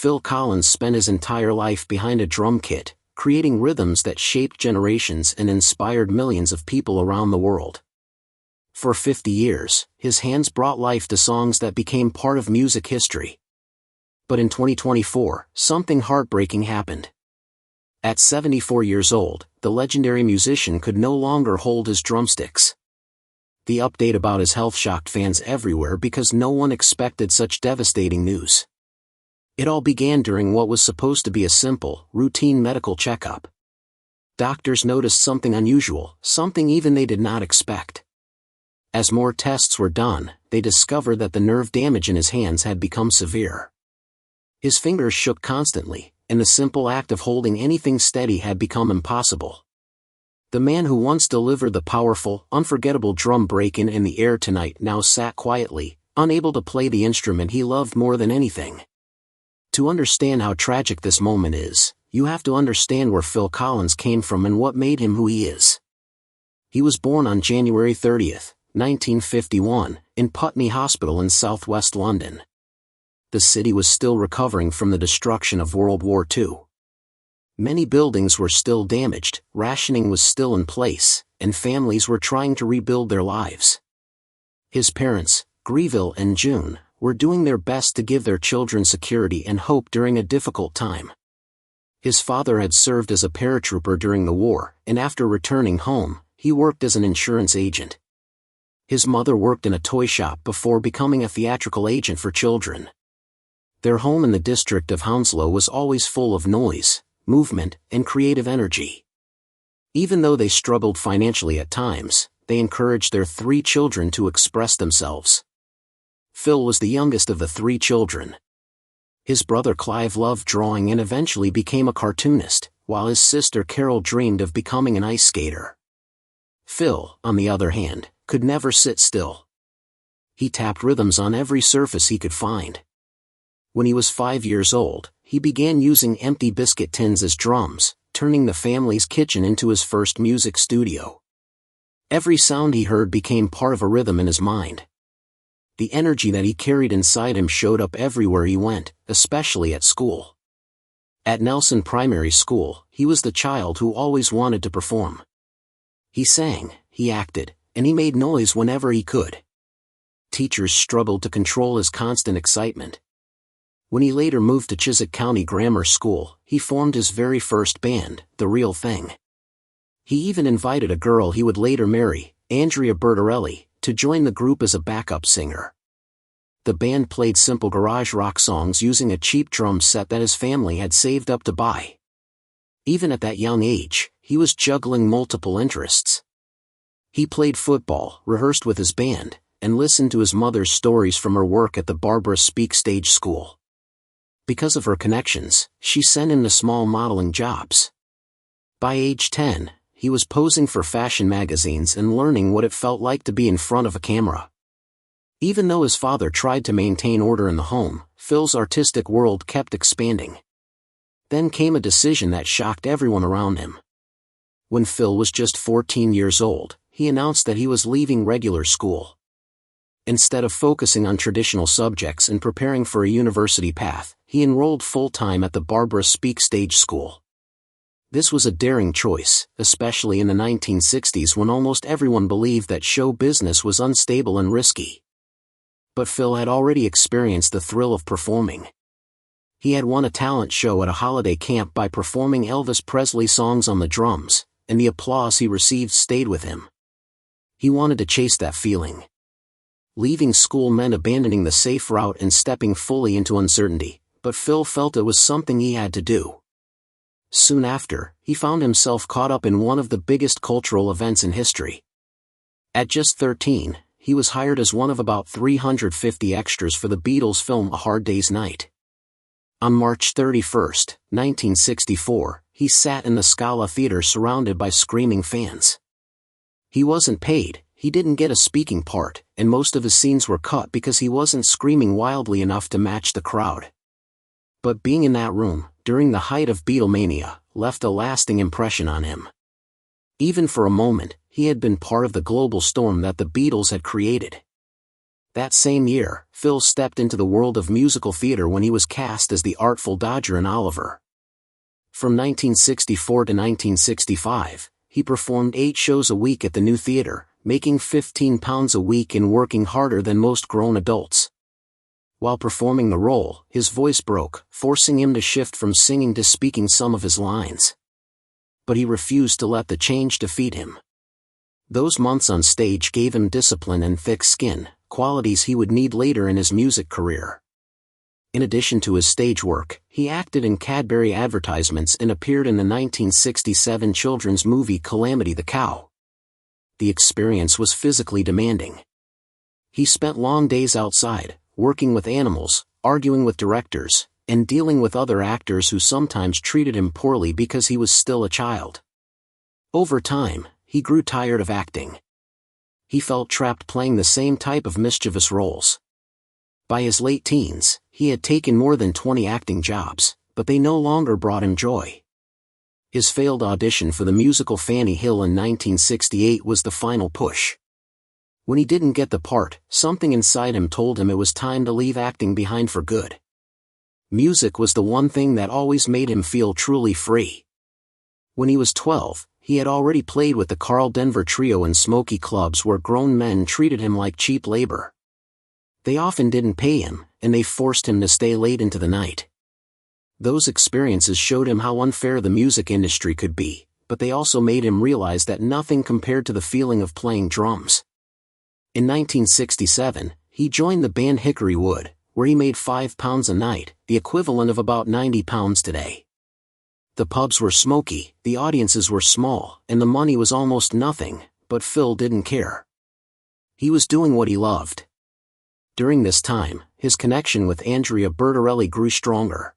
Phil Collins spent his entire life behind a drum kit, creating rhythms that shaped generations and inspired millions of people around the world. For 50 years, his hands brought life to songs that became part of music history. But in 2024, something heartbreaking happened. At 74 years old, the legendary musician could no longer hold his drumsticks. The update about his health shocked fans everywhere because no one expected such devastating news. It all began during what was supposed to be a simple, routine medical checkup. Doctors noticed something unusual, something even they did not expect. As more tests were done, they discovered that the nerve damage in his hands had become severe. His fingers shook constantly, and the simple act of holding anything steady had become impossible. The man who once delivered the powerful, unforgettable drum break-in the air tonight now sat quietly, unable to play the instrument he loved more than anything. To understand how tragic this moment is, you have to understand where Phil Collins came from and what made him who he is. He was born on January 30, 1951, in Putney Hospital in southwest London. The city was still recovering from the destruction of World War II. Many buildings were still damaged, rationing was still in place, and families were trying to rebuild their lives. His parents, Greville and June, were doing their best to give their children security and hope during a difficult time. His father had served as a paratrooper during the war, and after returning home, he worked as an insurance agent. His mother worked in a toy shop before becoming a theatrical agent for children. Their home in the district of Hounslow was always full of noise, movement, and creative energy. Even though they struggled financially at times, they encouraged their 3 children to express themselves. Phil was the youngest of the 3 children. His brother Clive loved drawing and eventually became a cartoonist, while his sister Carol dreamed of becoming an ice skater. Phil, on the other hand, could never sit still. He tapped rhythms on every surface he could find. When he was 5 years old, he began using empty biscuit tins as drums, turning the family's kitchen into his first music studio. Every sound he heard became part of a rhythm in his mind. The energy that he carried inside him showed up everywhere he went, especially at school. At Nelson Primary School, he was the child who always wanted to perform. He sang, he acted, and he made noise whenever he could. Teachers struggled to control his constant excitement. When he later moved to Chiswick County Grammar School, he formed his very first band, The Real Thing. He even invited a girl he would later marry, Andrea Bertarelli, to join the group as a backup singer. The band played simple garage rock songs using a cheap drum set that his family had saved up to buy. Even at that young age, he was juggling multiple interests. He played football, rehearsed with his band, and listened to his mother's stories from her work at the Barbara Speake Stage School. Because of her connections, she sent him to small modeling jobs. By age 10, he was posing for fashion magazines and learning what it felt like to be in front of a camera. Even though his father tried to maintain order in the home, Phil's artistic world kept expanding. Then came a decision that shocked everyone around him. When Phil was just 14 years old, he announced that he was leaving regular school. Instead of focusing on traditional subjects and preparing for a university path, he enrolled full-time at the Barbara Speake Stage School. This was a daring choice, especially in the 1960s when almost everyone believed that show business was unstable and risky. But Phil had already experienced the thrill of performing. He had won a talent show at a holiday camp by performing Elvis Presley songs on the drums, and the applause he received stayed with him. He wanted to chase that feeling. Leaving school meant abandoning the safe route and stepping fully into uncertainty, but Phil felt it was something he had to do. Soon after, he found himself caught up in one of the biggest cultural events in history. At just 13, he was hired as one of about 350 extras for the Beatles' film A Hard Day's Night. On March 31, 1964, he sat in the Scala Theatre surrounded by screaming fans. He wasn't paid, he didn't get a speaking part, and most of his scenes were cut because he wasn't screaming wildly enough to match the crowd. But being in that room, during the height of Beatlemania, left a lasting impression on him. Even for a moment, he had been part of the global storm that the Beatles had created. That same year, Phil stepped into the world of musical theater when he was cast as the Artful Dodger in Oliver. From 1964 to 1965, he performed 8 shows a week at the New Theater, making £15 a week and working harder than most grown adults. While performing the role, his voice broke, forcing him to shift from singing to speaking some of his lines. But he refused to let the change defeat him. Those months on stage gave him discipline and thick skin, qualities he would need later in his music career. In addition to his stage work, he acted in Cadbury advertisements and appeared in the 1967 children's movie Calamity the Cow. The experience was physically demanding. He spent long days outside, working with animals, arguing with directors, and dealing with other actors who sometimes treated him poorly because he was still a child. Over time, he grew tired of acting. He felt trapped playing the same type of mischievous roles. By his late teens, he had taken more than 20 acting jobs, but they no longer brought him joy. His failed audition for the musical Fanny Hill in 1968 was the final push. When he didn't get the part, something inside him told him it was time to leave acting behind for good. Music was the one thing that always made him feel truly free. When he was 12, he had already played with the Carl Denver Trio in smoky clubs where grown men treated him like cheap labor. They often didn't pay him, and they forced him to stay late into the night. Those experiences showed him how unfair the music industry could be, but they also made him realize that nothing compared to the feeling of playing drums. In 1967, he joined the band Hickory Wood, where he made £5 a night, the equivalent of about £90 today. The pubs were smoky, the audiences were small, and the money was almost nothing, but Phil didn't care. He was doing what he loved. During this time, his connection with Andrea Bertarelli grew stronger.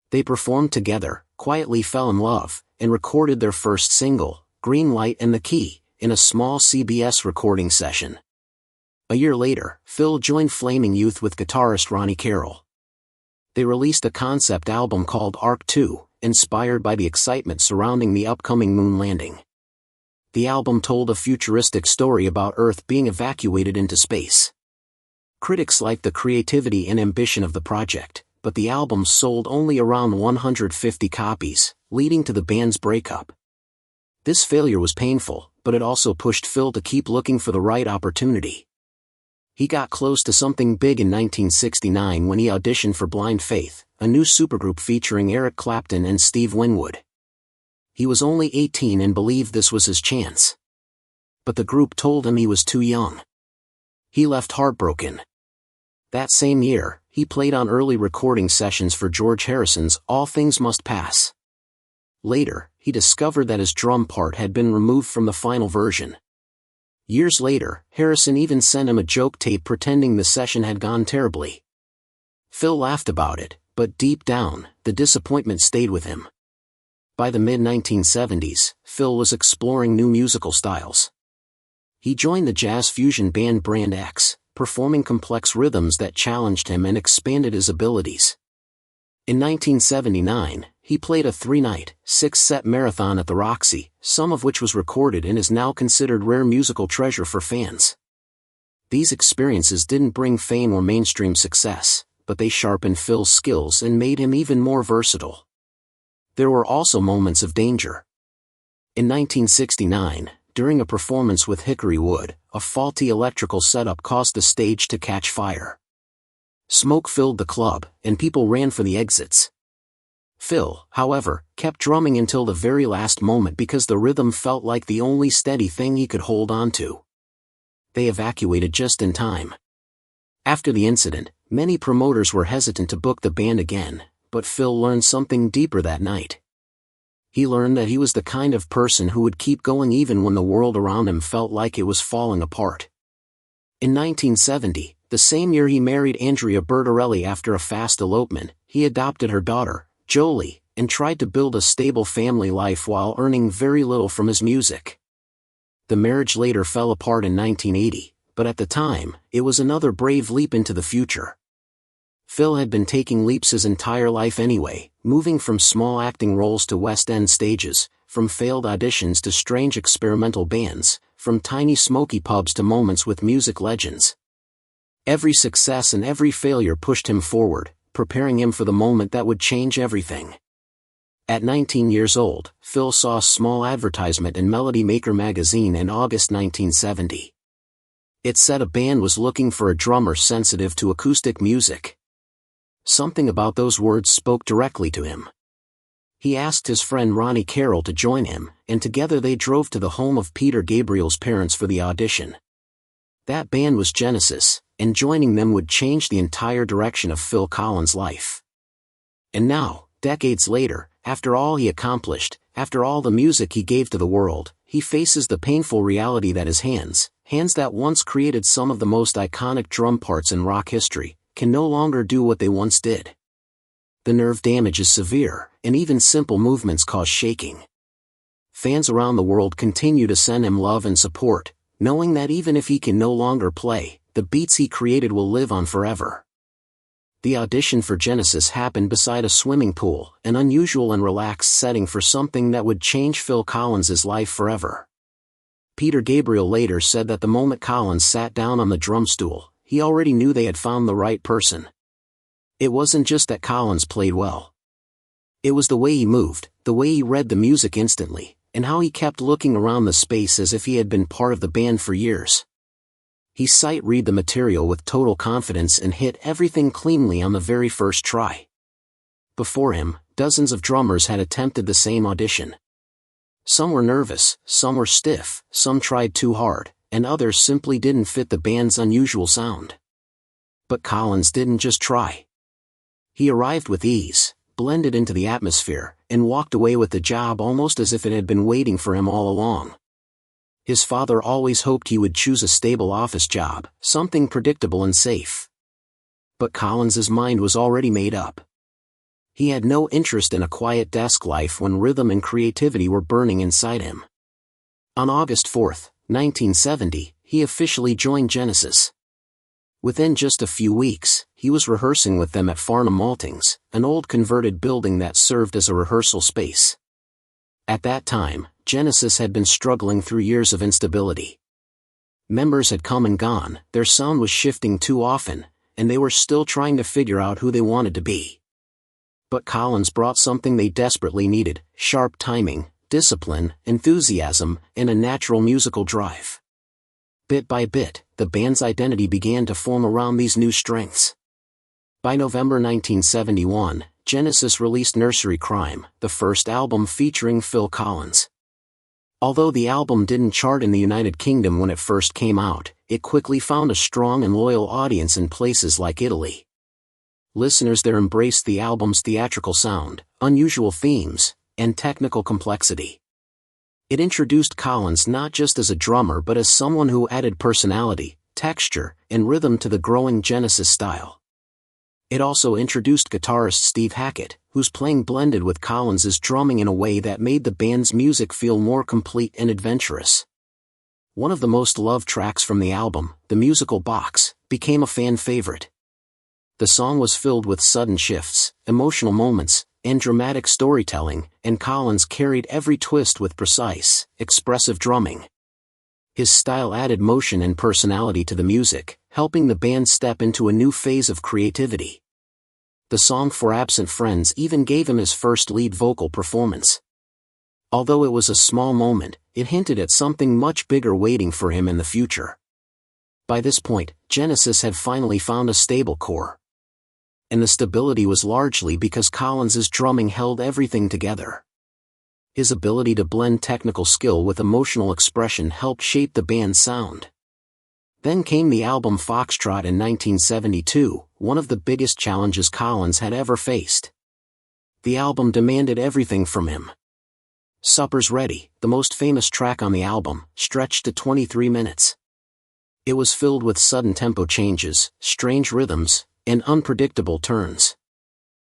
They performed together, quietly fell in love, and recorded their first single, Green Light and the Key, in a small CBS recording session. A year later, Phil joined Flaming Youth with guitarist Ronnie Carroll. They released a concept album called Arc 2, inspired by the excitement surrounding the upcoming moon landing. The album told a futuristic story about Earth being evacuated into space. Critics liked the creativity and ambition of the project, but the album sold only around 150 copies, leading to the band's breakup. This failure was painful, but it also pushed Phil to keep looking for the right opportunity. He got close to something big in 1969 when he auditioned for Blind Faith, a new supergroup featuring Eric Clapton and Steve Winwood. He was only 18 and believed this was his chance. But the group told him he was too young. He left heartbroken. That same year, he played on early recording sessions for George Harrison's All Things Must Pass. Later, he discovered that his drum part had been removed from the final version. Years later, Harrison even sent him a joke tape pretending the session had gone terribly. Phil laughed about it, but deep down, the disappointment stayed with him. By the mid-1970s, Phil was exploring new musical styles. He joined the jazz fusion band Brand X, performing complex rhythms that challenged him and expanded his abilities. In 1979, he played a 3-night, 6-set marathon at the Roxy, some of which was recorded and is now considered rare musical treasure for fans. These experiences didn't bring fame or mainstream success, but they sharpened Phil's skills and made him even more versatile. There were also moments of danger. In 1969, during a performance with Hickory Wood, a faulty electrical setup caused the stage to catch fire. Smoke filled the club, and people ran for the exits. Phil, however, kept drumming until the very last moment because the rhythm felt like the only steady thing he could hold on to. They evacuated just in time. After the incident, many promoters were hesitant to book the band again, but Phil learned something deeper that night. He learned that he was the kind of person who would keep going even when the world around him felt like it was falling apart. In 1970, the same year he married Andrea Bertarelli after a fast elopement, he adopted her daughter, Jolie, and tried to build a stable family life while earning very little from his music. The marriage later fell apart in 1980, but at the time, it was another brave leap into the future. Phil had been taking leaps his entire life anyway, moving from small acting roles to West End stages, from failed auditions to strange experimental bands, from tiny smoky pubs to moments with music legends. Every success and every failure pushed him forward, preparing him for the moment that would change everything. At 19 years old, Phil saw a small advertisement in Melody Maker magazine in August 1970. It said a band was looking for a drummer sensitive to acoustic music. Something about those words spoke directly to him. He asked his friend Ronnie Carroll to join him, and together they drove to the home of Peter Gabriel's parents for the audition. That band was Genesis, and joining them would change the entire direction of Phil Collins' life. And now, decades later, after all he accomplished, after all the music he gave to the world, he faces the painful reality that his hands that once created some of the most iconic drum parts in rock history, can no longer do what they once did. The nerve damage is severe, and even simple movements cause shaking. Fans around the world continue to send him love and support, knowing that even if he can no longer play, the beats he created will live on forever. The audition for Genesis happened beside a swimming pool, an unusual and relaxed setting for something that would change Phil Collins' life forever. Peter Gabriel later said that the moment Collins sat down on the drum stool, he already knew they had found the right person. It wasn't just that Collins played well. It was the way he moved, the way he read the music instantly, and how he kept looking around the space as if he had been part of the band for years. He sight-read the material with total confidence and hit everything cleanly on the very first try. Before him, dozens of drummers had attempted the same audition. Some were nervous, some were stiff, some tried too hard, and others simply didn't fit the band's unusual sound. But Collins didn't just try. He arrived with ease, blended into the atmosphere, and walked away with the job almost as if it had been waiting for him all along. His father always hoped he would choose a stable office job, something predictable and safe. But Collins's mind was already made up. He had no interest in a quiet desk life when rhythm and creativity were burning inside him. On August 4, 1970, he officially joined Genesis. Within just a few weeks, he was rehearsing with them at Farnham Maltings, an old converted building that served as a rehearsal space. At that time, Genesis had been struggling through years of instability. Members had come and gone, their sound was shifting too often, and they were still trying to figure out who they wanted to be. But Collins brought something they desperately needed: sharp timing, discipline, enthusiasm, and a natural musical drive. Bit by bit, the band's identity began to form around these new strengths. By November 1971, Genesis released Nursery Crime, the first album featuring Phil Collins. Although the album didn't chart in the United Kingdom when it first came out, it quickly found a strong and loyal audience in places like Italy. Listeners there embraced the album's theatrical sound, unusual themes, and technical complexity. It introduced Collins not just as a drummer but as someone who added personality, texture, and rhythm to the growing Genesis style. It also introduced guitarist Steve Hackett, whose playing blended with Collins's drumming in a way that made the band's music feel more complete and adventurous. One of the most loved tracks from the album, The Musical Box, became a fan favorite. The song was filled with sudden shifts, emotional moments, and dramatic storytelling, and Collins carried every twist with precise, expressive drumming. His style added motion and personality to the music, helping the band step into a new phase of creativity. The song For Absent Friends even gave him his first lead vocal performance. Although it was a small moment, it hinted at something much bigger waiting for him in the future. By this point, Genesis had finally found a stable core. And the stability was largely because Collins's drumming held everything together. His ability to blend technical skill with emotional expression helped shape the band's sound. Then came the album Foxtrot in 1972, one of the biggest challenges Collins had ever faced. The album demanded everything from him. Supper's Ready, the most famous track on the album, stretched to 23 minutes. It was filled with sudden tempo changes, strange rhythms, and unpredictable turns.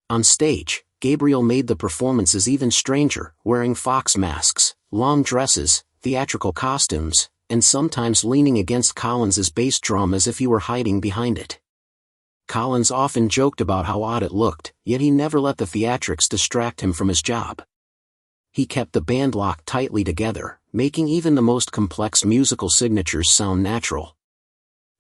On stage, Gabriel made the performances even stranger, wearing fox masks, long dresses, theatrical costumes, and sometimes leaning against Collins's bass drum as if he were hiding behind it. Collins often joked about how odd it looked, yet he never let the theatrics distract him from his job. He kept the band locked tightly together, making even the most complex musical signatures sound natural.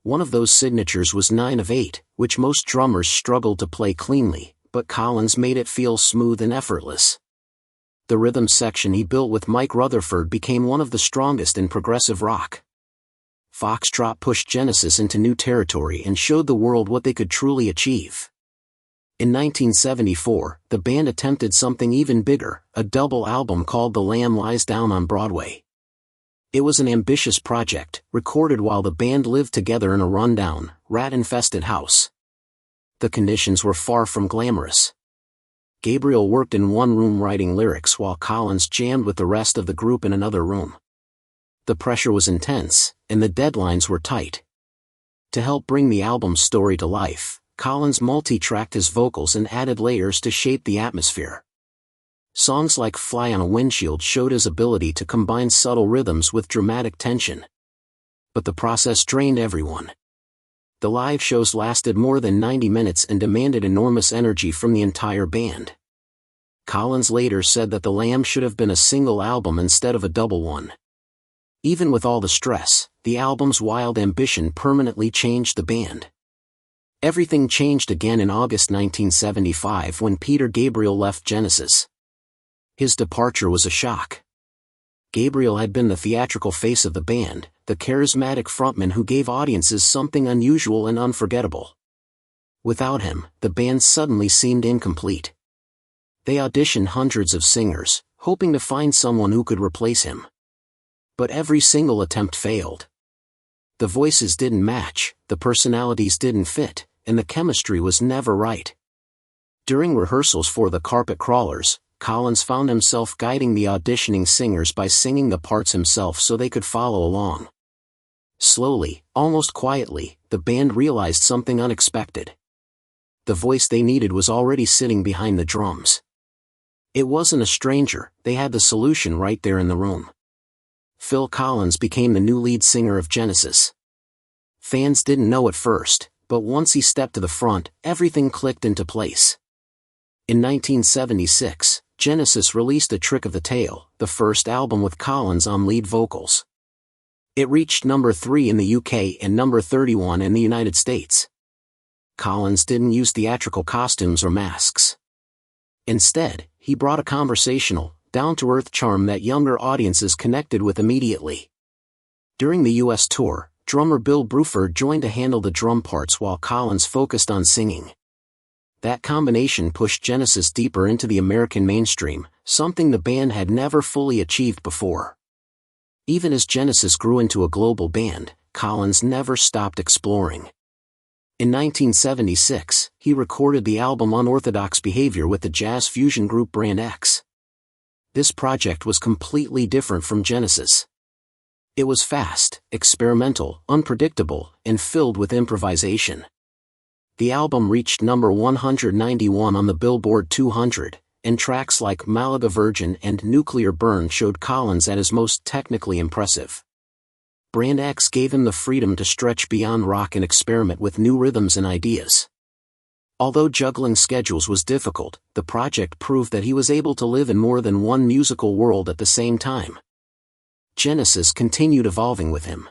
One of those signatures was 9 of 8, which most drummers struggled to play cleanly, but Collins made it feel smooth and effortless. The rhythm section he built with Mike Rutherford became one of the strongest in progressive rock. Foxtrot pushed Genesis into new territory and showed the world what they could truly achieve. In 1974, the band attempted something even bigger, a double album called The Lamb Lies Down on Broadway. It was an ambitious project, recorded while the band lived together in a rundown, rat-infested house. The conditions were far from glamorous. Gabriel worked in one room writing lyrics while Collins jammed with the rest of the group in another room. The pressure was intense, and the deadlines were tight. To help bring the album's story to life, Collins multi-tracked his vocals and added layers to shape the atmosphere. Songs like Fly on a Windshield showed his ability to combine subtle rhythms with dramatic tension. But the process drained everyone. The live shows lasted more than 90 minutes and demanded enormous energy from the entire band. Collins later said that The Lamb should have been a single album instead of a double one. Even with all the stress, the album's wild ambition permanently changed the band. Everything changed again in August 1975 when Peter Gabriel left Genesis. His departure was a shock. Gabriel had been the theatrical face of the band, the charismatic frontman who gave audiences something unusual and unforgettable. Without him, the band suddenly seemed incomplete. They auditioned hundreds of singers, hoping to find someone who could replace him. But every single attempt failed. The voices didn't match, the personalities didn't fit, and the chemistry was never right. During rehearsals for The Carpet Crawlers, Collins found himself guiding the auditioning singers by singing the parts himself so they could follow along. Slowly, almost quietly, the band realized something unexpected. The voice they needed was already sitting behind the drums. It wasn't a stranger, they had the solution right there in the room. Phil Collins became the new lead singer of Genesis. Fans didn't know at first, but once he stepped to the front, everything clicked into place. In 1976, Genesis released A Trick of the Tail, the first album with Collins on lead vocals. It reached number 3 in the UK and number 31 in the United States. Collins didn't use theatrical costumes or masks. Instead, he brought a conversational, down-to-earth charm that younger audiences connected with immediately. During the US tour, drummer Bill Bruford joined to handle the drum parts while Collins focused on singing. That combination pushed Genesis deeper into the American mainstream, something the band had never fully achieved before. Even as Genesis grew into a global band, Collins never stopped exploring. In 1976, he recorded the album Unorthodox Behavior with the jazz fusion group Brand X. This project was completely different from Genesis. It was fast, experimental, unpredictable, and filled with improvisation. The album reached number 191 on the Billboard 200, and tracks like Malaga Virgin and Nuclear Burn showed Collins at his most technically impressive. Brand X gave him the freedom to stretch beyond rock and experiment with new rhythms and ideas. Although juggling schedules was difficult, the project proved that he was able to live in more than one musical world at the same time. Genesis continued evolving with him.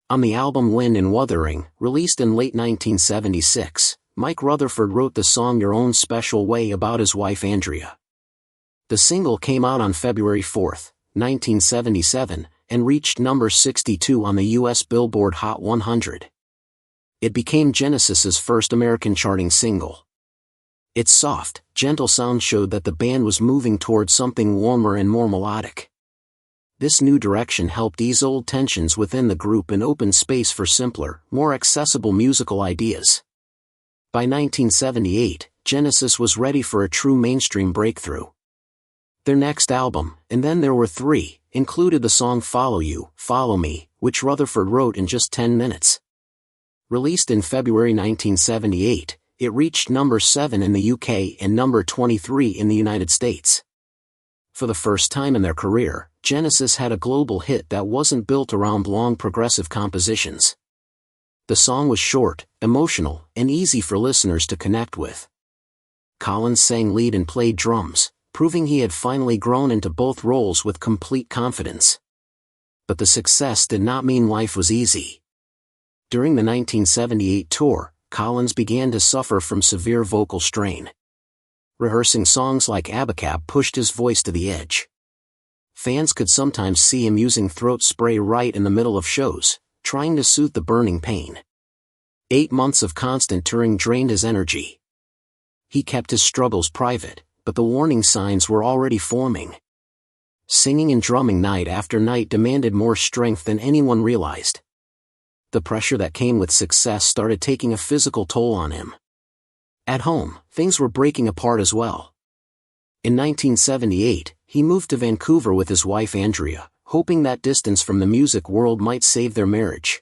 On the album Wind and Wuthering, released in late 1976, Mike Rutherford wrote the song Your Own Special Way about his wife Andrea. The single came out on February 4, 1977, and reached number 62 on the US Billboard Hot 100. It became Genesis's first American charting single. Its soft, gentle sound showed that the band was moving towards something warmer and more melodic. This new direction helped ease old tensions within the group and open space for simpler, more accessible musical ideas. By 1978, Genesis was ready for a true mainstream breakthrough. Their next album, And Then There Were Three, included the song Follow You, Follow Me, which Rutherford wrote in just 10 minutes. Released in February 1978, it reached number 7 in the UK and number 23 in the United States. For the first time in their career, Genesis had a global hit that wasn't built around long progressive compositions. The song was short, emotional, and easy for listeners to connect with. Collins sang lead and played drums, proving he had finally grown into both roles with complete confidence. But the success did not mean life was easy. During the 1978 tour, Collins began to suffer from severe vocal strain. Rehearsing songs like Abacab pushed his voice to the edge. Fans could sometimes see him using throat spray right in the middle of shows, trying to soothe the burning pain. 8 months of constant touring drained his energy. He kept his struggles private, but the warning signs were already forming. Singing and drumming night after night demanded more strength than anyone realized. The pressure that came with success started taking a physical toll on him. At home, things were breaking apart as well. In 1978, he moved to Vancouver with his wife Andrea, hoping that distance from the music world might save their marriage.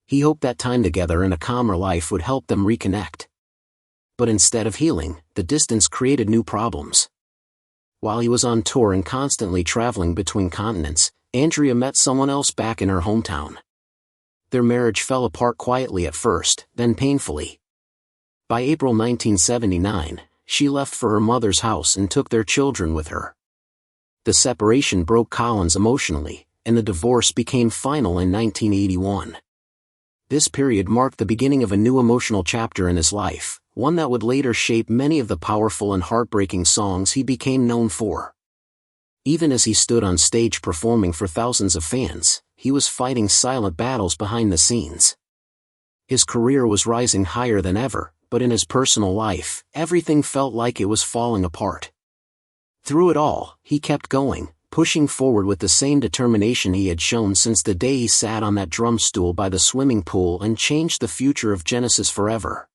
He hoped that time together in a calmer life would help them reconnect. But instead of healing, the distance created new problems. While he was on tour and constantly traveling between continents, Andrea met someone else back in her hometown. Their marriage fell apart quietly at first, then painfully. By April 1979, she left for her mother's house and took their children with her. The separation broke Collins emotionally, and the divorce became final in 1981. This period marked the beginning of a new emotional chapter in his life, one that would later shape many of the powerful and heartbreaking songs he became known for. Even as he stood on stage performing for thousands of fans, he was fighting silent battles behind the scenes. His career was rising higher than ever, but in his personal life, everything felt like it was falling apart. Through it all, he kept going, pushing forward with the same determination he had shown since the day he sat on that drum stool by the swimming pool and changed the future of Genesis forever.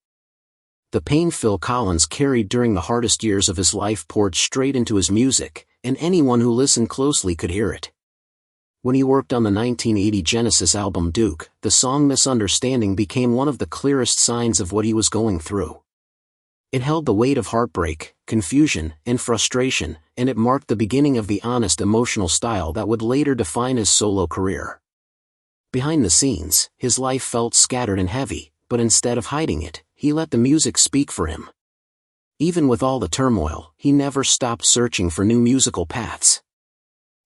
The pain Phil Collins carried during the hardest years of his life poured straight into his music, and anyone who listened closely could hear it. When he worked on the 1980 Genesis album Duke, the song Misunderstanding became one of the clearest signs of what he was going through. It held the weight of heartbreak, confusion, and frustration, and it marked the beginning of the honest emotional style that would later define his solo career. Behind the scenes, his life felt scattered and heavy, but instead of hiding it, he let the music speak for him. Even with all the turmoil, he never stopped searching for new musical paths.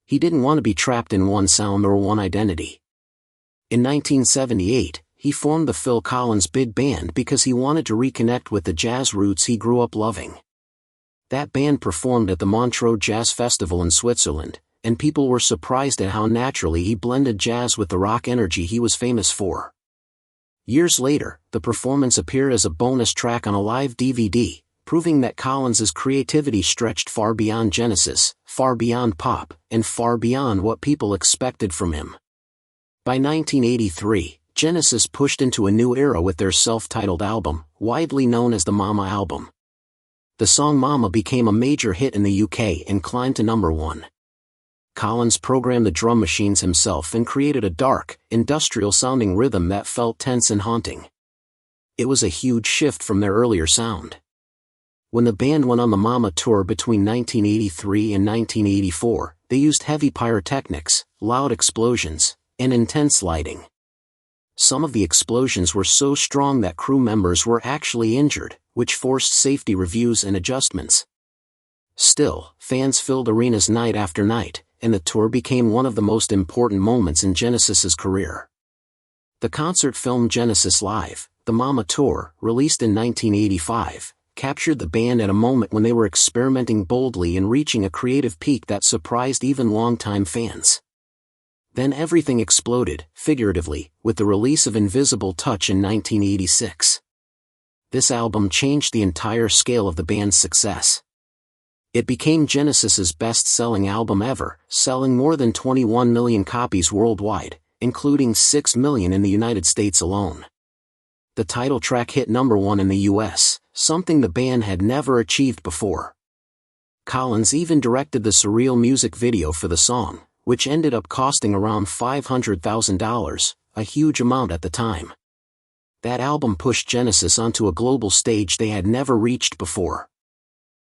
He didn't want to be trapped in one sound or one identity. In 1978, he formed the Phil Collins Big Band because he wanted to reconnect with the jazz roots he grew up loving. That band performed at the Montreux Jazz Festival in Switzerland, and people were surprised at how naturally he blended jazz with the rock energy he was famous for. Years later, the performance appeared as a bonus track on a live DVD, proving that Collins's creativity stretched far beyond Genesis, far beyond pop, and far beyond what people expected from him. By 1983, Genesis pushed into a new era with their self-titled album, widely known as the Mama album. The song Mama became a major hit in the UK and climbed to number 1. Collins programmed the drum machines himself and created a dark, industrial-sounding rhythm that felt tense and haunting. It was a huge shift from their earlier sound. When the band went on the Mama tour between 1983 and 1984, they used heavy pyrotechnics, loud explosions, and intense lighting. Some of the explosions were so strong that crew members were actually injured, which forced safety reviews and adjustments. Still, fans filled arenas night after night, and the tour became one of the most important moments in Genesis's career. The concert film Genesis Live, the Mama Tour, released in 1985, captured the band at a moment when they were experimenting boldly and reaching a creative peak that surprised even longtime fans. Then everything exploded, figuratively, with the release of Invisible Touch in 1986. This album changed the entire scale of the band's success. It became Genesis's best-selling album ever, selling more than 21 million copies worldwide, including 6 million in the United States alone. The title track hit number 1 in the US, something the band had never achieved before. Collins even directed the surreal music video for the song, which ended up costing around $500,000, a huge amount at the time. That album pushed Genesis onto a global stage they had never reached before.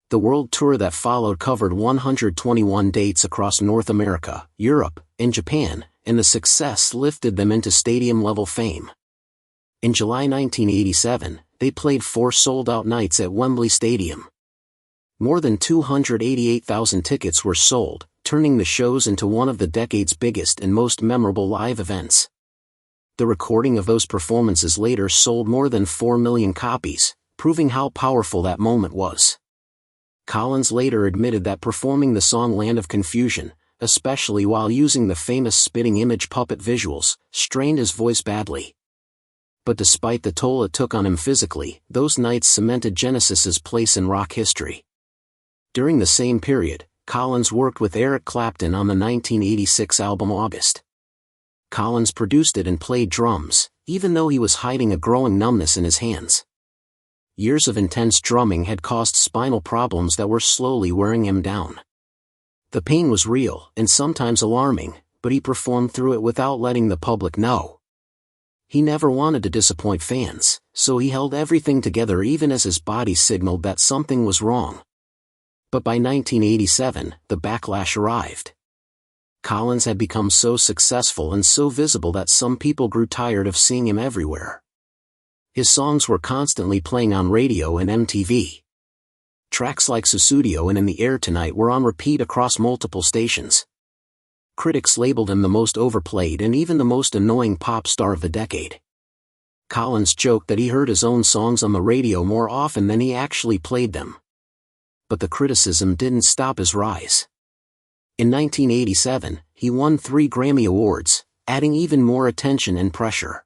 The world tour that followed covered 121 dates across North America, Europe, and Japan, and the success lifted them into stadium-level fame. In July 1987, they played 4 sold-out nights at Wembley Stadium. More than 288,000 tickets were sold, turning the shows into one of the decade's biggest and most memorable live events. The recording of those performances later sold more than 4 million copies, proving how powerful that moment was. Collins later admitted that performing the song Land of Confusion, especially while using the famous spitting image puppet visuals, strained his voice badly. But despite the toll it took on him physically, those nights cemented Genesis's place in rock history. During the same period, Collins worked with Eric Clapton on the 1986 album August. Collins produced it and played drums, even though he was hiding a growing numbness in his hands. Years of intense drumming had caused spinal problems that were slowly wearing him down. The pain was real and sometimes alarming, but he performed through it without letting the public know. He never wanted to disappoint fans, so he held everything together even as his body signaled that something was wrong. But by 1987, the backlash arrived. Collins had become so successful and so visible that some people grew tired of seeing him everywhere. His songs were constantly playing on radio and MTV. Tracks like Sussudio and In the Air Tonight were on repeat across multiple stations. Critics labeled him the most overplayed and even the most annoying pop star of the decade. Collins joked that he heard his own songs on the radio more often than he actually played them. But the criticism didn't stop his rise. In 1987, he won 3 Grammy Awards, adding even more attention and pressure.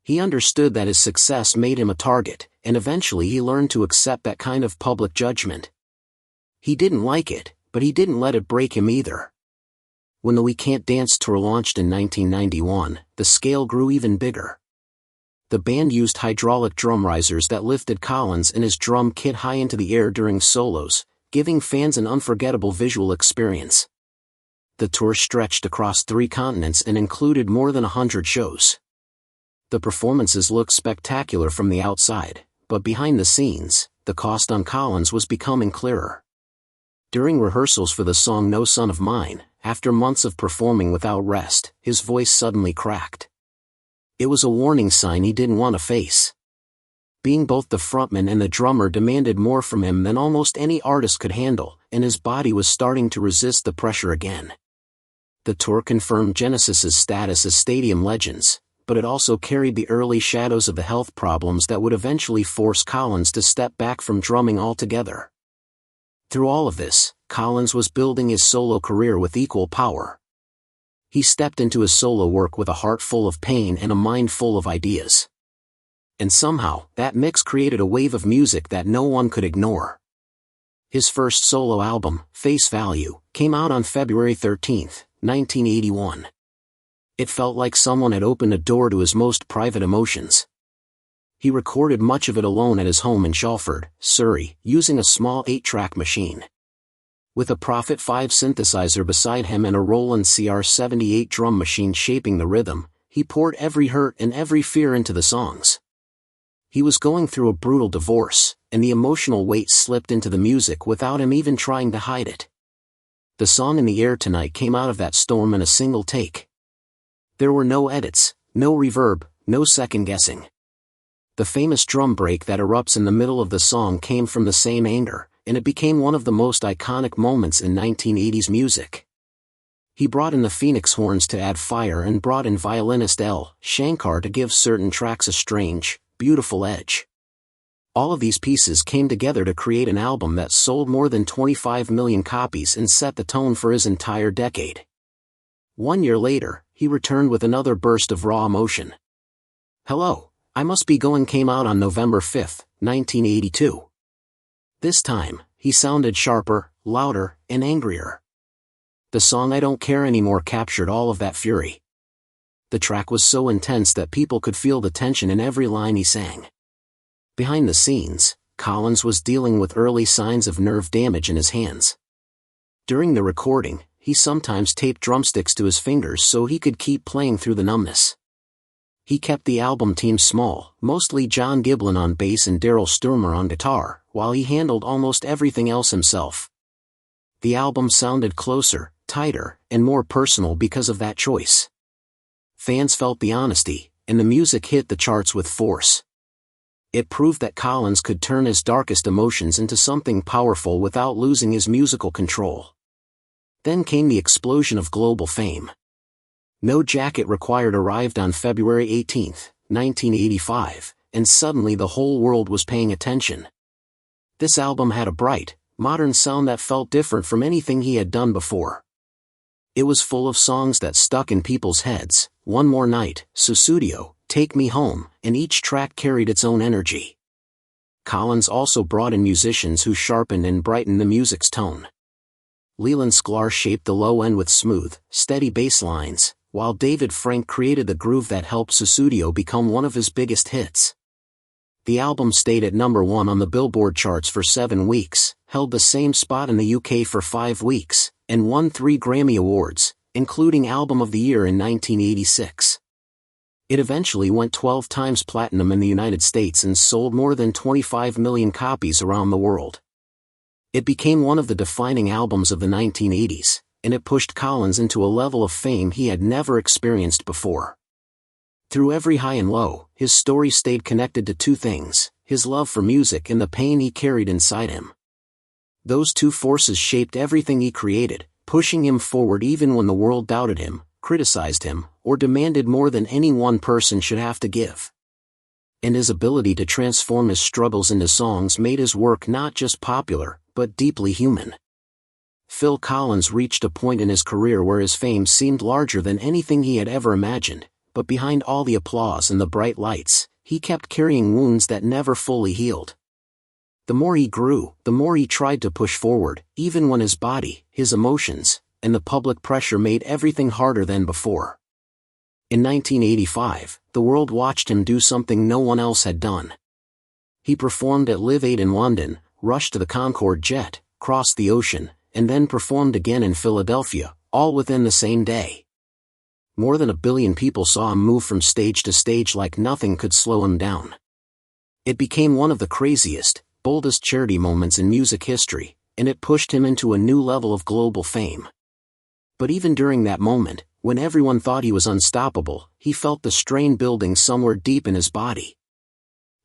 He understood that his success made him a target, and eventually he learned to accept that kind of public judgment. He didn't like it, but he didn't let it break him either. When the We Can't Dance tour launched in 1991, the scale grew even bigger. The band used hydraulic drum risers that lifted Collins and his drum kit high into the air during solos, giving fans an unforgettable visual experience. The tour stretched across 3 continents and included more than 100 shows. The performances looked spectacular from the outside, but behind the scenes, the cost on Collins was becoming clearer. During rehearsals for the song No Son of Mine, after months of performing without rest, his voice suddenly cracked. It was a warning sign he didn't want to face. Being both the frontman and the drummer demanded more from him than almost any artist could handle, and his body was starting to resist the pressure again. The tour confirmed Genesis's status as stadium legends, but it also carried the early shadows of the health problems that would eventually force Collins to step back from drumming altogether. Through all of this, Collins was building his solo career with equal power. He stepped into his solo work with a heart full of pain and a mind full of ideas. And somehow, that mix created a wave of music that no one could ignore. His first solo album, Face Value, came out on February 13, 1981. It felt like someone had opened a door to his most private emotions. He recorded much of it alone at his home in Shalford, Surrey, using a small 8-track machine. With a Prophet 5 synthesizer beside him and a Roland CR78 drum machine shaping the rhythm, he poured every hurt and every fear into the songs. He was going through a brutal divorce, and the emotional weight slipped into the music without him even trying to hide it. The song In the Air Tonight came out of that storm in a single take. There were no edits, no reverb, no second guessing. The famous drum break that erupts in the middle of the song came from the same anger, and it became one of the most iconic moments in 1980s music. He brought in the Phoenix horns to add fire and brought in violinist L. Shankar to give certain tracks a strange, beautiful edge. All of these pieces came together to create an album that sold more than 25 million copies and set the tone for his entire decade. 1 year later, he returned with another burst of raw emotion. Hello, I Must Be Going came out on November 5, 1982. This time, he sounded sharper, louder, and angrier. The song I Don't Care Anymore captured all of that fury. The track was so intense that people could feel the tension in every line he sang. Behind the scenes, Collins was dealing with early signs of nerve damage in his hands. During the recording, he sometimes taped drumsticks to his fingers so he could keep playing through the numbness. He kept the album team small, mostly John Giblin on bass and Daryl Stuermer on guitar, while he handled almost everything else himself. The album sounded closer, tighter, and more personal because of that choice. Fans felt the honesty, and the music hit the charts with force. It proved that Collins could turn his darkest emotions into something powerful without losing his musical control. Then came the explosion of global fame. No Jacket Required arrived on February 18, 1985, and suddenly the whole world was paying attention. This album had a bright, modern sound that felt different from anything he had done before. It was full of songs that stuck in people's heads: One More Night, Susudio, Take Me Home, and each track carried its own energy. Collins also brought in musicians who sharpened and brightened the music's tone. Leland Sklar shaped the low end with smooth, steady bass lines, while David Frank created the groove that helped Susudio become one of his biggest hits. The album stayed at number 1 on the Billboard charts for 7 weeks, held the same spot in the UK for 5 weeks, and won 3 Grammy Awards, including Album of the Year in 1986. It eventually went 12 times platinum in the United States and sold more than 25 million copies around the world. It became one of the defining albums of the 1980s, and it pushed Collins into a level of fame he had never experienced before. Through every high and low, his story stayed connected to 2 things: his love for music and the pain he carried inside him. Those 2 forces shaped everything he created, pushing him forward even when the world doubted him, criticized him, or demanded more than any one person should have to give. And his ability to transform his struggles into songs made his work not just popular, but deeply human. Phil Collins reached a point in his career where his fame seemed larger than anything he had ever imagined, but behind all the applause and the bright lights, he kept carrying wounds that never fully healed. The more he grew, the more he tried to push forward, even when his body, his emotions, and the public pressure made everything harder than before. In 1985, the world watched him do something no one else had done. He performed at Live Aid in London, rushed to the Concorde jet, crossed the ocean, and then performed again in Philadelphia, all within the same day. More than 1 billion people saw him move from stage to stage like nothing could slow him down. It became one of the craziest, boldest charity moments in music history, and it pushed him into a new level of global fame. But even during that moment, when everyone thought he was unstoppable, he felt the strain building somewhere deep in his body.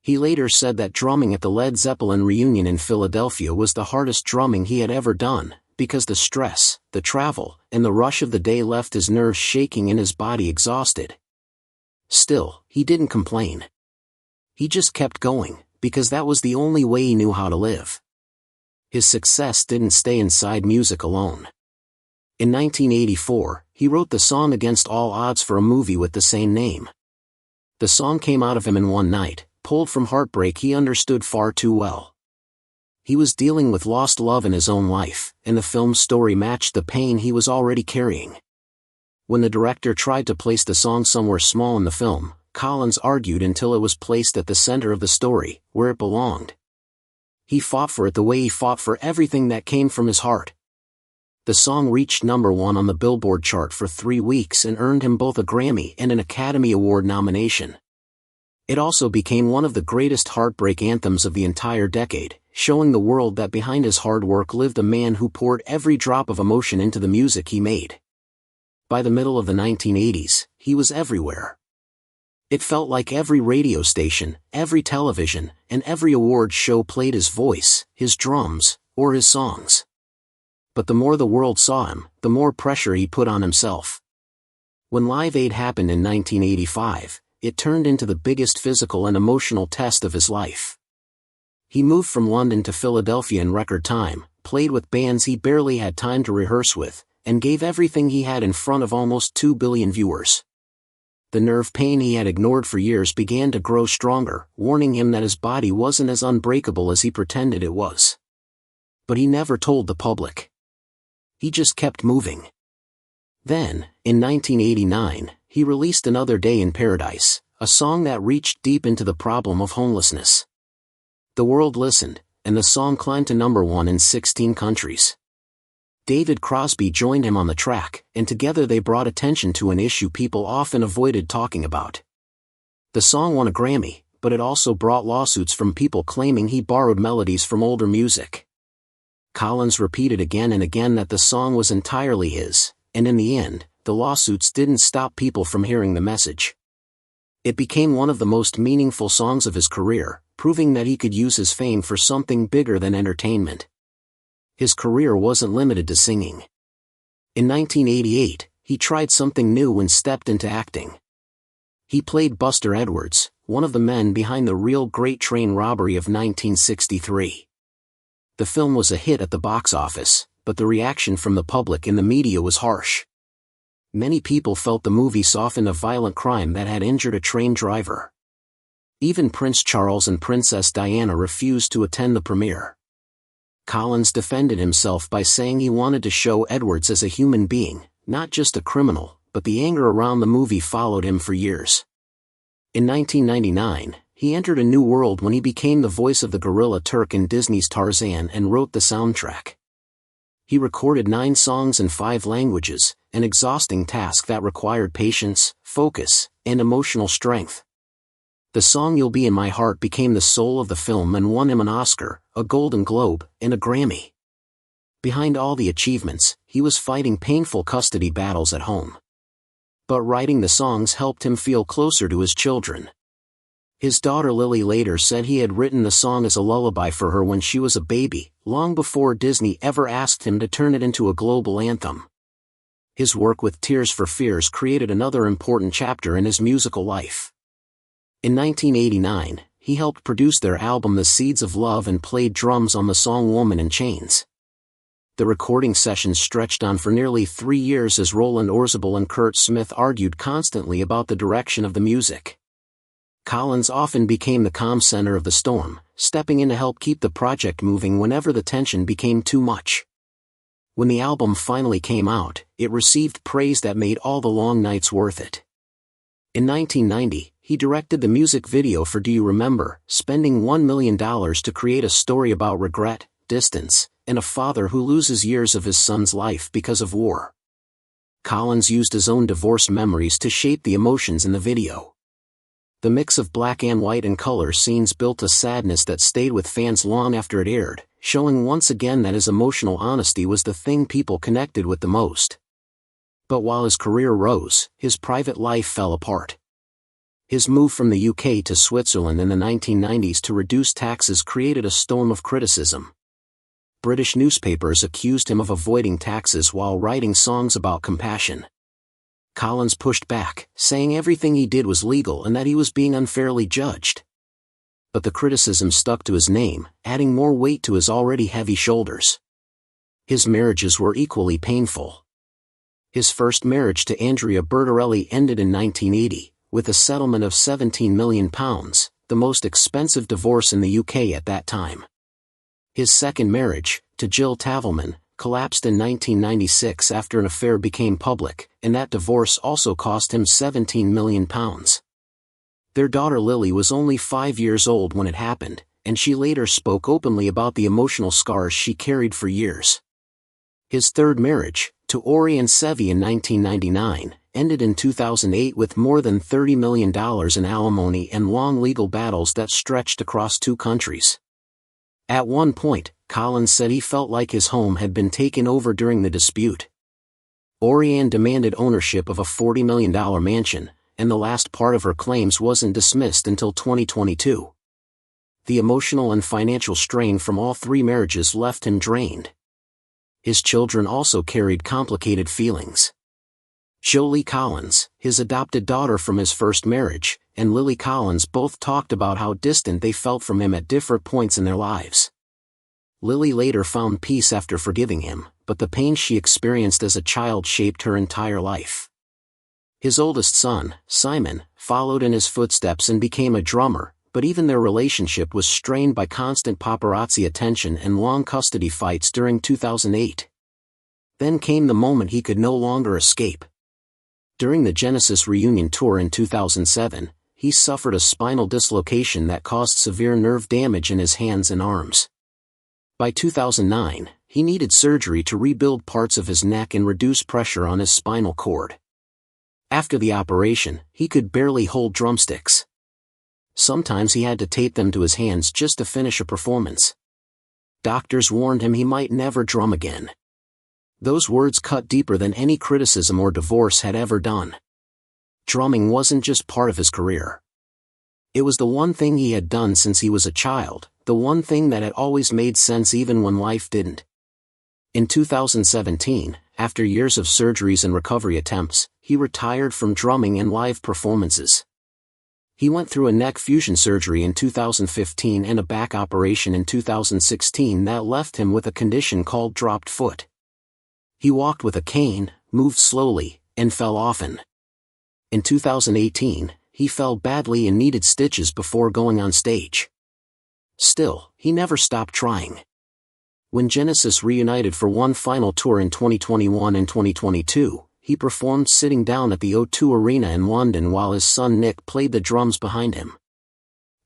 He later said that drumming at the Led Zeppelin reunion in Philadelphia was the hardest drumming he had ever done, because the stress, the travel, and the rush of the day left his nerves shaking and his body exhausted. Still, he didn't complain. He just kept going, because that was the only way he knew how to live. His success didn't stay inside music alone. In 1984, he wrote the song Against All Odds for a movie with the same name. The song came out of him in one night, pulled from heartbreak he understood far too well. He was dealing with lost love in his own life, and the film's story matched the pain he was already carrying. When the director tried to place the song somewhere small in the film, Collins argued until it was placed at the center of the story, where it belonged. He fought for it the way he fought for everything that came from his heart. The song reached number 1 on the Billboard chart for 3 weeks and earned him both a Grammy and an Academy Award nomination. It also became one of the greatest heartbreak anthems of the entire decade, showing the world that behind his hard work lived a man who poured every drop of emotion into the music he made. By the middle of the 1980s, he was everywhere. It felt like every radio station, every television, and every award show played his voice, his drums, or his songs. But the more the world saw him, the more pressure he put on himself. When Live Aid happened in 1985, it turned into the biggest physical and emotional test of his life. He moved from London to Philadelphia in record time, played with bands he barely had time to rehearse with, and gave everything he had in front of almost 2 billion viewers. The nerve pain he had ignored for years began to grow stronger, warning him that his body wasn't as unbreakable as he pretended it was. But he never told the public. He just kept moving. Then, in 1989, he released Another Day in Paradise, a song that reached deep into the problem of homelessness. The world listened, and the song climbed to number 1 in 16 countries. David Crosby joined him on the track, and together they brought attention to an issue people often avoided talking about. The song won a Grammy, but it also brought lawsuits from people claiming he borrowed melodies from older music. Collins repeated again and again that the song was entirely his, and in the end, the lawsuits didn't stop people from hearing the message. It became one of the most meaningful songs of his career, proving that he could use his fame for something bigger than entertainment. His career wasn't limited to singing. In 1988, he tried something new and stepped into acting. He played Buster Edwards, one of the men behind the real Great Train Robbery of 1963. The film was a hit at the box office, but the reaction from the public and the media was harsh. Many people felt the movie softened a violent crime that had injured a train driver. Even Prince Charles and Princess Diana refused to attend the premiere. Collins defended himself by saying he wanted to show Edwards as a human being, not just a criminal, but the anger around the movie followed him for years. In 1999, he entered a new world when he became the voice of the Gorilla Turk in Disney's Tarzan and wrote the soundtrack. He recorded 9 songs in 5 languages, an exhausting task that required patience, focus, and emotional strength. The song You'll Be in My Heart became the soul of the film and won him an Oscar, a Golden Globe, and a Grammy. Behind all the achievements, he was fighting painful custody battles at home. But writing the songs helped him feel closer to his children. His daughter Lily later said he had written the song as a lullaby for her when she was a baby, long before Disney ever asked him to turn it into a global anthem. His work with Tears for Fears created another important chapter in his musical life. In 1989, he helped produce their album The Seeds of Love and played drums on the song Woman in Chains. The recording sessions stretched on for nearly 3 years as Roland Orzabal and Kurt Smith argued constantly about the direction of the music. Collins often became the calm center of the storm, stepping in to help keep the project moving whenever the tension became too much. When the album finally came out, it received praise that made all the long nights worth it. In 1990, he directed the music video for Do You Remember, spending $1 million to create a story about regret, distance, and a father who loses years of his son's life because of war. Collins used his own divorce memories to shape the emotions in the video. The mix of black and white and color scenes built a sadness that stayed with fans long after it aired, showing once again that his emotional honesty was the thing people connected with the most. But while his career rose, his private life fell apart. His move from the UK to Switzerland in the 1990s to reduce taxes created a storm of criticism. British newspapers accused him of avoiding taxes while writing songs about compassion. Collins pushed back, saying everything he did was legal and that he was being unfairly judged. But the criticism stuck to his name, adding more weight to his already heavy shoulders. His marriages were equally painful. His first marriage to Andrea Bertarelli ended in 1980, with a settlement of £17 million, the most expensive divorce in the UK at that time. His second marriage, to Jill Tavelman, collapsed in 1996 after an affair became public, and that divorce also cost him £17 million. Their daughter Lily was only 5 years old when it happened, and she later spoke openly about the emotional scars she carried for years. His third marriage, to Oriane Sevi in 1999, ended in 2008 with more than $30 million in alimony and long legal battles that stretched across 2 countries. At one point, Collins said he felt like his home had been taken over during the dispute. Oriane demanded ownership of a $40 million mansion, and the last part of her claims wasn't dismissed until 2022. The emotional and financial strain from all 3 marriages left him drained. His children also carried complicated feelings. Jolie Collins, his adopted daughter from his first marriage, and Lily Collins both talked about how distant they felt from him at different points in their lives. Lily later found peace after forgiving him, but the pain she experienced as a child shaped her entire life. His oldest son, Simon, followed in his footsteps and became a drummer, but even their relationship was strained by constant paparazzi attention and long custody fights during 2008. Then came the moment he could no longer escape. During the Genesis reunion tour in 2007, he suffered a spinal dislocation that caused severe nerve damage in his hands and arms. By 2009, he needed surgery to rebuild parts of his neck and reduce pressure on his spinal cord. After the operation, he could barely hold drumsticks. Sometimes he had to tape them to his hands just to finish a performance. Doctors warned him he might never drum again. Those words cut deeper than any criticism or divorce had ever done. Drumming wasn't just part of his career. It was the one thing he had done since he was a child, the one thing that had always made sense even when life didn't. In 2017, after years of surgeries and recovery attempts, he retired from drumming and live performances. He went through a neck fusion surgery in 2015 and a back operation in 2016 that left him with a condition called dropped foot. He walked with a cane, moved slowly, and fell often. In 2018, he fell badly and needed stitches before going on stage. Still, he never stopped trying. When Genesis reunited for one final tour in 2021 and 2022, he performed sitting down at the O2 Arena in London while his son Nick played the drums behind him.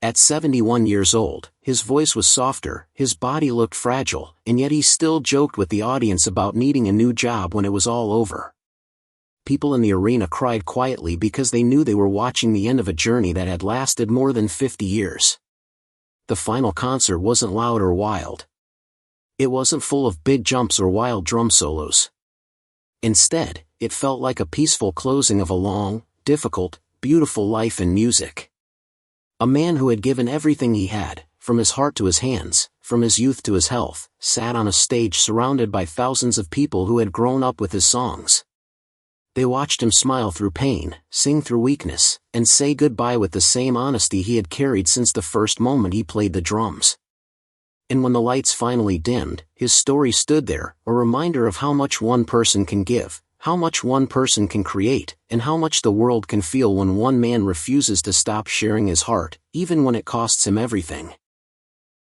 At 71 years old, his voice was softer, his body looked fragile, and yet he still joked with the audience about needing a new job when it was all over. People in the arena cried quietly because they knew they were watching the end of a journey that had lasted more than 50 years. The final concert wasn't loud or wild. It wasn't full of big jumps or wild drum solos. Instead, it felt like a peaceful closing of a long, difficult, beautiful life in music. A man who had given everything he had, from his heart to his hands, from his youth to his health, sat on a stage surrounded by thousands of people who had grown up with his songs. They watched him smile through pain, sing through weakness, and say goodbye with the same honesty he had carried since the first moment he played the drums. And when the lights finally dimmed, his story stood there, a reminder of how much one person can give, how much one person can create, and how much the world can feel when one man refuses to stop sharing his heart, even when it costs him everything.